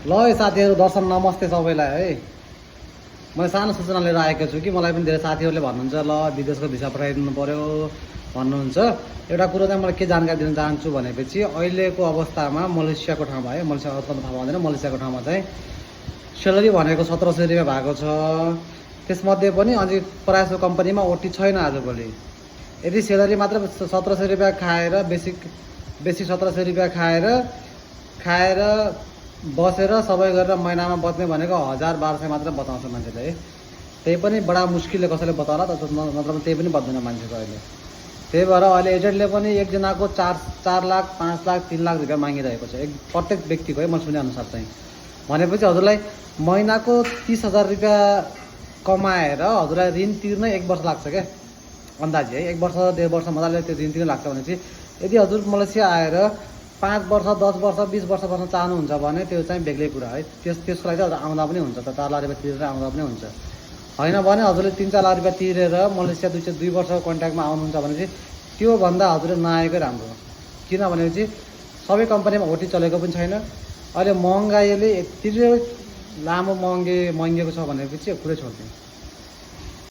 ल है साथीहरू, दर्शन नमस्ते सबैलाई है। मैले सानो सूचना लिएर आएको छु कि मलाई पनि धेरै साथीहरूले भन्नुहुन्छ ल विदेशको भिसा पठाइदिनु पर्यो भन्नुहुन्छ। एउटा कुरो चाहिँ मलाई के जानकारी दिन चाहन्छु भनेपछि अहिलेको अवस्थामा मलेसियाको ठाउँमा है, मलेसियाको थाहा भएन, मलेसियाको ठाउँमा चाहिँ सेलरी भनेको 1700 रुपियाँ भएको छ। त्यसमध्ये पनि अझै प्रायः जस्तो कम्पनीमा ओटी छैन आजभोलि। यदि सेलरी मात्र 1700 रुपियाँ खाएर बेसिक 1700 रुपियाँ खाएर बसेर सबै गरेर महिनामा बच्ने भनेको 1000-1200 मात्र बताउँछ मान्छेले है। त्यही पनि बडा मुस्किलले कसैले बताउला त, नत्र त्यही पनि बच्दैन मान्छेको अहिले। त्यही भएर अहिले एजेन्टले पनि एकजनाको 4 लाख 5 लाख 3 लाख रुपियाँ मागिरहेको छ, प्रत्येक व्यक्तिको है, मैले सुनेअनुसार चाहिँ। भनेपछि हजुरलाई महिनाको 30,000 रुपियाँ कमाएर हजुरलाई ऋण तिर्न 1 वर्ष लाग्छ क्या अन्दाजी है। 1 वर्ष 1.5 वर्ष मजाले त्यो ऋण तिर्न लाग्छ भनेपछि यदि हजुर मलेसिया आएर 5 वर्ष 10 वर्ष 20 वर्ष बस्न चाहनुहुन्छ भने त्यो चाहिँ बेग्लै कुरा है। त्यसको लागि चाहिँ आउँदा पनि हुन्छ त, 4 लाख रुपियाँ तिरेर आउँदा पनि हुन्छ। होइन भने हजुरले 3-4 लाख रुपियाँ तिरेर मलेसिया 2 वर्षको कन्ट्र्याक्टमा आउनुहुन्छ भने चाहिँ त्योभन्दा हजुरले नआएकै राम्रो। किनभनेपछि सबै कम्पनीमा ओटी चलेको पनि छैन। अहिले महँगाइले यति लामो महँगिएको छ भनेपछि कुरै छोड्दिउँ।